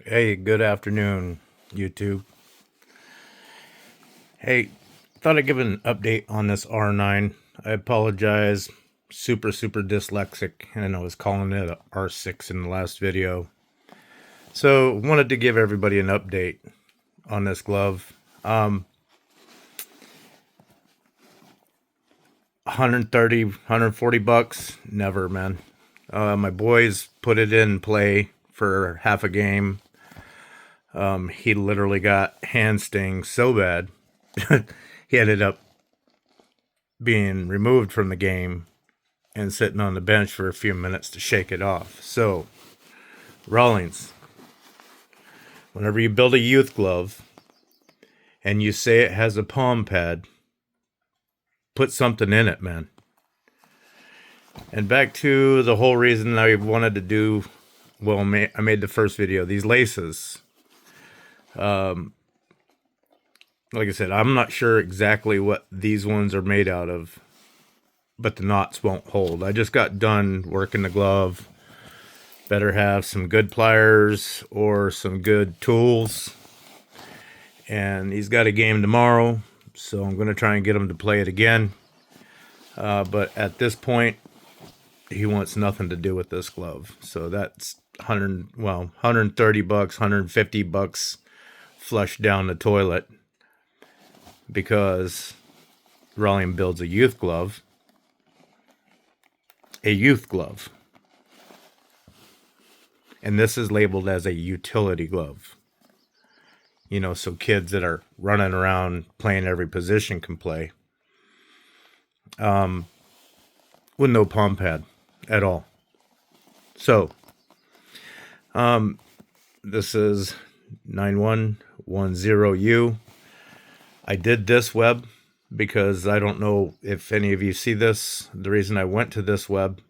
Hey, good afternoon, YouTube. Hey, thought I'd give an update on this R9. I apologize, super dyslexic, and I was calling it a R6 in the last video. So, wanted to give everybody an update on this glove. 130, 140 bucks? Never, man. My boys put it in play for half a game. He literally got hand sting so bad he ended up being removed from the game and sitting on the bench for a few minutes to shake it off. So, Rawlings, whenever you build a youth glove and you say it has a palm pad, put something in it, man. And back to the whole reason I wanted to do, well, I made the first video, these laces. Like I said, I'm not sure exactly what these ones are made out of, but the knots won't hold. I just got done working the glove. Better have some good pliers or some good tools. And he's got a game tomorrow, so I'm going to try and get him to play it again. But at this point, he wants nothing to do with this glove. So that's 130 bucks, 150 bucks flushed down the toilet because Rawlings builds a youth glove. A youth glove. And this is labeled as a utility glove. You know, so kids that are running around playing every position can play. With no palm pad at all. So, this is 9110U. I did this web because I don't know if any of you see this. The reason I went to this web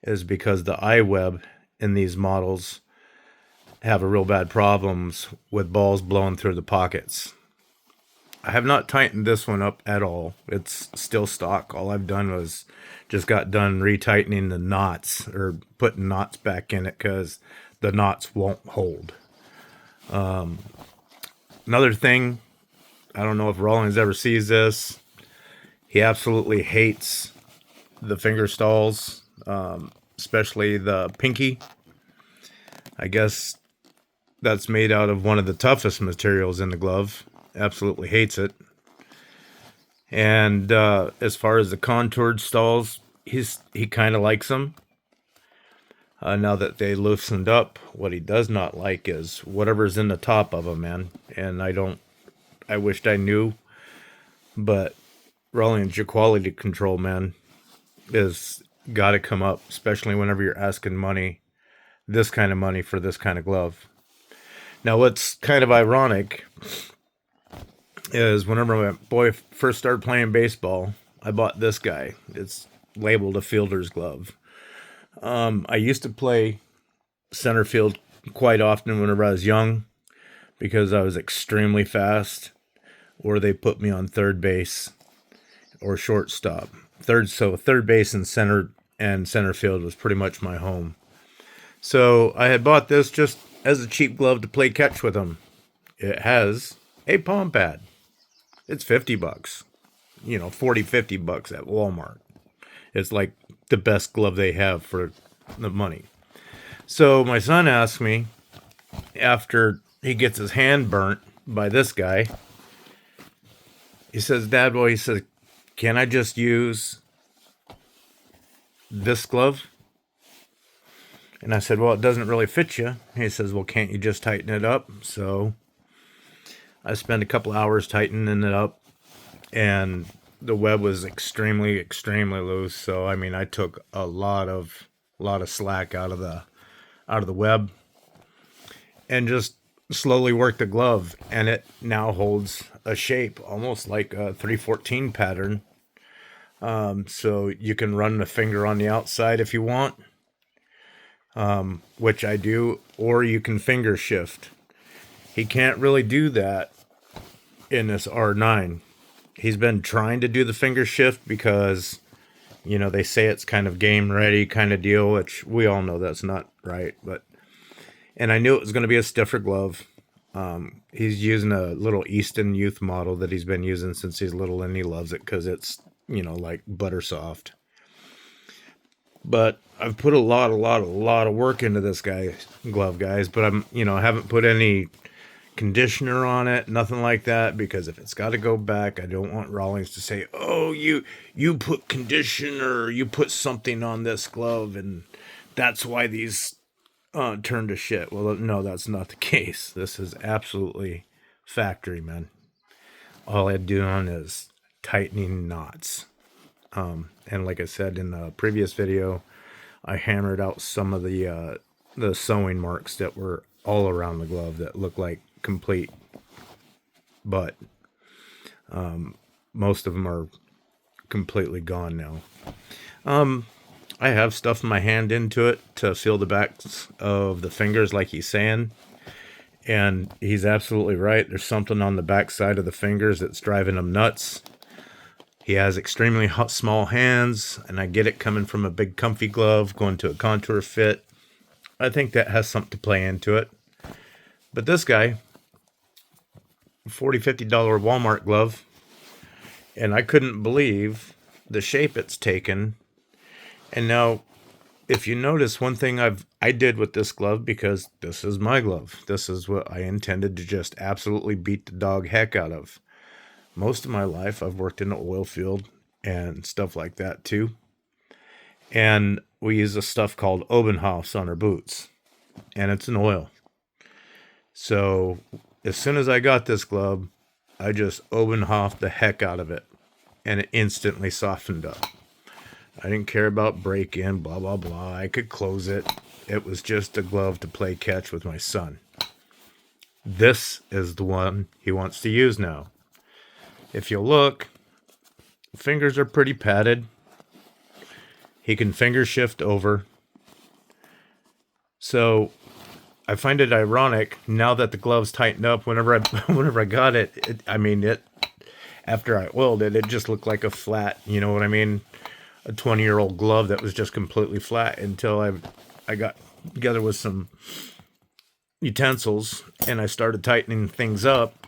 is because the iWeb in these models have a real bad problems with balls blowing through the pockets. I have not tightened this one up at all. It's still stock. All I've done was just got done retightening the knots or putting knots back in it because the knots won't hold. Another thing, I don't know if Rawlings ever sees this. He absolutely hates the finger stalls, especially the pinky. I guess that's made out of one of the toughest materials in the glove. Absolutely hates it. And as far as the contoured stalls, he kind of likes them. Now that they loosened up, what he does not like is whatever's in the top of them, man. And I wished I knew, but Rawlings, your quality control, man, is got to come up, especially whenever you're asking money, this kind of money for this kind of glove. Now, what's kind of ironic is whenever my boy first started playing baseball, I bought this guy. It's labeled a fielder's glove. I used to play center field quite often whenever I was young because I was extremely fast, or they put me on third base or shortstop. Third base and center field was pretty much my home. So I had bought this just as a cheap glove to play catch with him. It has a palm pad. It's 50 bucks. 40, 50 bucks at Walmart. It's like the best glove they have for the money. So my son asked me, after he gets his hand burnt by this guy, he says, Dad, boy, he says, can I just use this glove? And I said, well, it doesn't really fit you. He says, well, can't you just tighten it up? So I spent a couple hours tightening it up, and the web was extremely loose. So I took a lot of slack out of the web and just slowly worked the glove, and it now holds a shape almost like a 314 pattern. So you can run the finger on the outside if you want, which I do, or you can finger shift. He can't really do that in this R9. He's been trying to do the finger shift because, they say it's kind of game ready kind of deal, which we all know that's not right. But And I knew it was going to be a stiffer glove. He's using a little Easton Youth model that he's been using since he's little, and he loves it because it's, like butter soft. But I've put a lot of work into this glove, guys. But I haven't put any conditioner on it, nothing like that, because if it's got to go back, I don't want Rawlings to say, "Oh, you put conditioner, you put something on this glove, and that's why these turned to shit." Well, no, that's not the case. This is absolutely factory, man. All I do on is tightening knots. And like I said in the previous video, I hammered out some of the sewing marks that were all around the glove that look like complete, but most of them are completely gone now. I have stuffed my hand into it to feel the backs of the fingers like he's saying, and he's absolutely right. There's something on the back side of the fingers that's driving him nuts. He has extremely small hands, and I get it coming from a big comfy glove going to a contour fit. I think that has something to play into it. But this guy, $40, $50 Walmart glove, and I couldn't believe the shape it's taken. And now, if you notice, one thing I did with this glove, because this is my glove, this is what I intended to just absolutely beat the dog heck out of. Most of my life, I've worked in the oil field and stuff like that too. And we use a stuff called Obenhoffs on our boots, and it's an oil. So as soon as I got this glove, I just Obenhoffed the heck out of it, and it instantly softened up. I didn't care about break-in, blah, blah, blah. I could close it. It was just a glove to play catch with my son. This is the one he wants to use now. If you look, fingers are pretty padded. He can finger shift over. So I find it ironic now that the glove's tightened up. Whenever I got it, after I oiled it, it just looked like a flat, you know what I mean? A 20-year-old glove that was just completely flat until I got together with some utensils and I started tightening things up.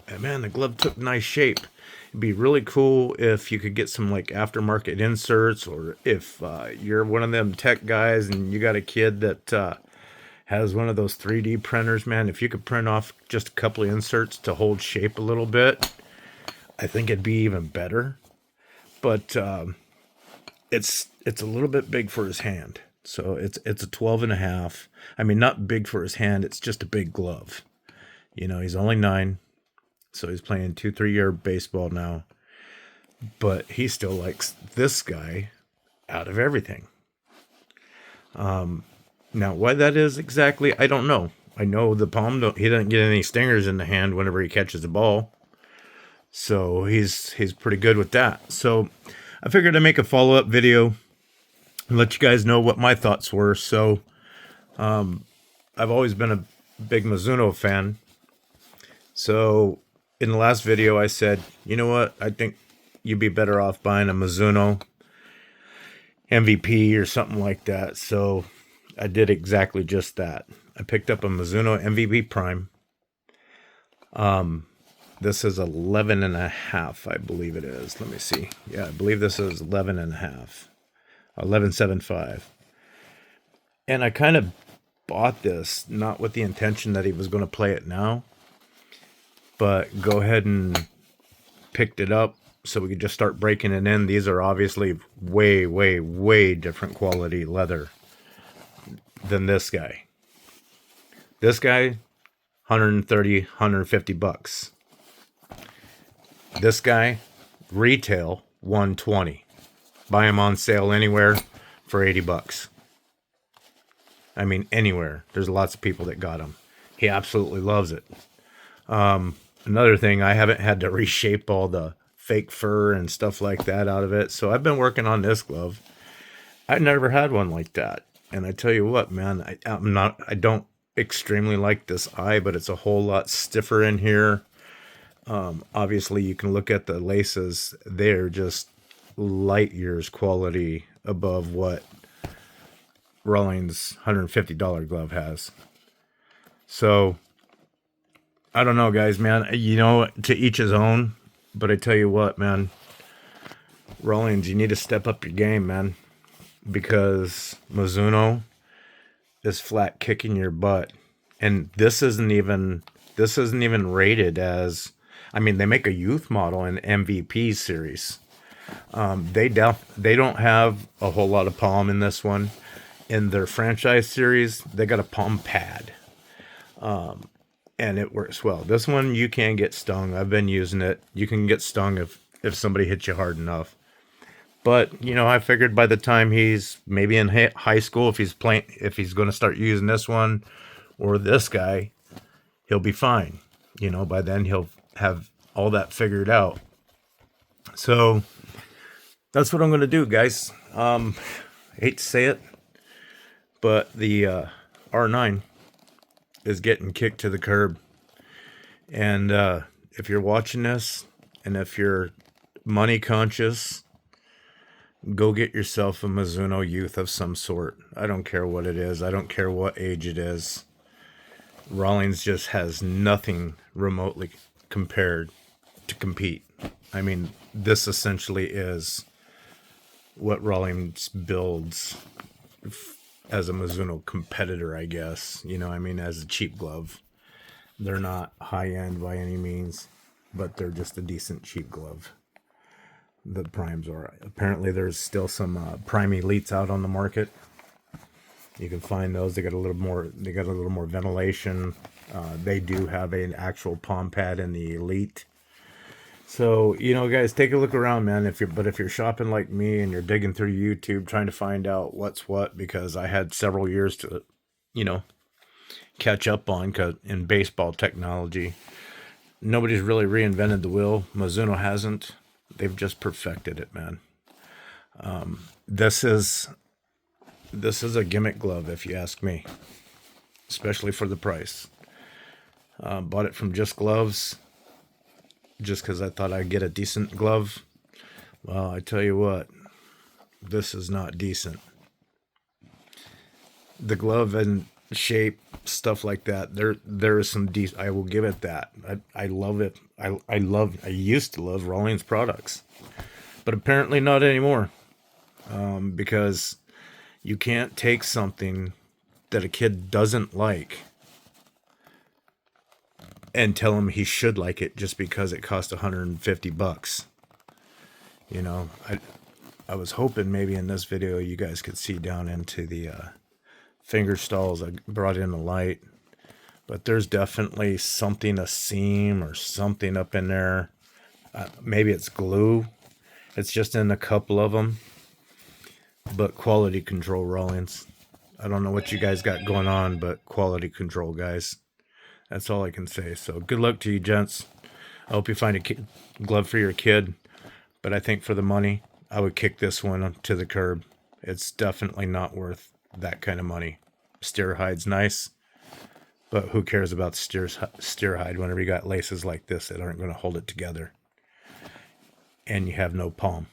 And man, the glove took nice shape. It'd be really cool if you could get some like aftermarket inserts, or if you're one of them tech guys and you got a kid that has one of those 3D printers, man, if you could print off just a couple of inserts to hold shape a little bit, I think it'd be even better. But it's a little bit big for his hand. So it's a 12.5. I mean, not big for his hand. It's just a big glove. He's only 9. So he's playing 2-3 year baseball now. But he still likes this guy out of everything. Now, why that is exactly, I don't know. I know the palm, he doesn't get any stingers in the hand whenever he catches the ball. So he's pretty good with that. So I figured I'd make a follow-up video and let you guys know what my thoughts were. So I've always been a big Mizuno fan. So in the last video I said, you know what, I think you'd be better off buying a Mizuno MVP or something like that. So I did exactly just that. I picked up a Mizuno MVP Prime. This is 11.5, I believe it is. Let me see. Yeah, I believe this is 11.5. 11.75. And I kind of bought this not with the intention that he was going to play it now, but go ahead and picked it up so we could just start breaking it in. These are obviously way, way, way different quality leather than this guy. This guy, $130, $150. This guy, retail, $120. Buy him on sale anywhere for $80. I mean, anywhere. There's lots of people that got him. He absolutely loves it. Another thing, I haven't had to reshape all the fake fur and stuff like that out of it. So I've been working on this glove. I never had one like that. And I tell you what, man, I don't extremely like this eye, but it's a whole lot stiffer in here. Obviously you can look at the laces. They're just light years quality above what Rawlings $150 glove has. So I don't know, guys, man. You know, to each his own. But I tell you what, man, Rawlings, you need to step up your game, man, because Mizuno is flat kicking your butt, and this isn't even rated as. I mean, they make a youth model in MVP series. They don't have a whole lot of palm in this one. In their franchise series, they got a palm pad, and it works well. This one you can get stung. I've been using it. You can get stung if somebody hits you hard enough. But you know, I figured by the time he's maybe in high school, if he's going to start using this one or this guy, he'll be fine. You know, by then he'll have all that figured out. So that's what I'm going to do, guys. Hate to say it, but the R9 is getting kicked to the curb. And if you're watching this, and if you're money conscious, go get yourself a Mizuno Youth of some sort. I don't care what it is. I don't care what age it is. Rawlings just has nothing remotely compared to compete. I mean, this essentially is what Rawlings builds as a Mizuno competitor, I guess. You know, I mean, as a cheap glove. They're not high-end by any means, but they're just a decent cheap glove. The primes are. Apparently there's still some prime elites out on the market. You can find those. They got a little more ventilation. They do have an actual palm pad in the elite. So, you know, guys, take a look around, man. If you're shopping like me and you're digging through YouTube trying to find out what's what, because I had several years to, you know, catch up on, 'cause in baseball technology, nobody's really reinvented the wheel. Mizuno hasn't. They've just perfected it, man. This is a gimmick glove, if you ask me, especially for the price. Bought it from Just Gloves just because I thought I'd get a decent glove. Well, I tell you what, this is not decent. The glove and shape, stuff like that, there is some decent. I will give it that. I love it. I used to love Rawlings products, but apparently not anymore, because you can't take something that a kid doesn't like and tell him he should like it just because it cost $150. You know, I was hoping maybe in this video you guys could see down into the finger stalls. I brought in the light, but there's definitely something, a seam or something up in there. Maybe it's glue. It's just in a couple of them. But quality control, Rawlings. I don't know what you guys got going on, but quality control, guys. That's all I can say. So good luck to you, gents. I hope you find a glove for your kid. But I think for the money, I would kick this one to the curb. It's definitely not worth that kind of money. Steer hide's nice, but who cares about steer hide whenever you got laces like this that aren't going to hold it together, and you have no palm.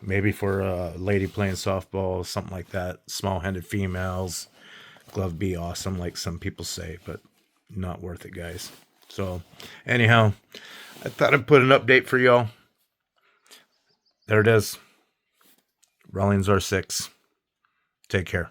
Maybe for a lady playing softball, something like that, small-handed females, glove be awesome, like some people say, but not worth it, guys. So, anyhow, I thought I'd put an update for y'all. There it is. Rawlings R6. Take care.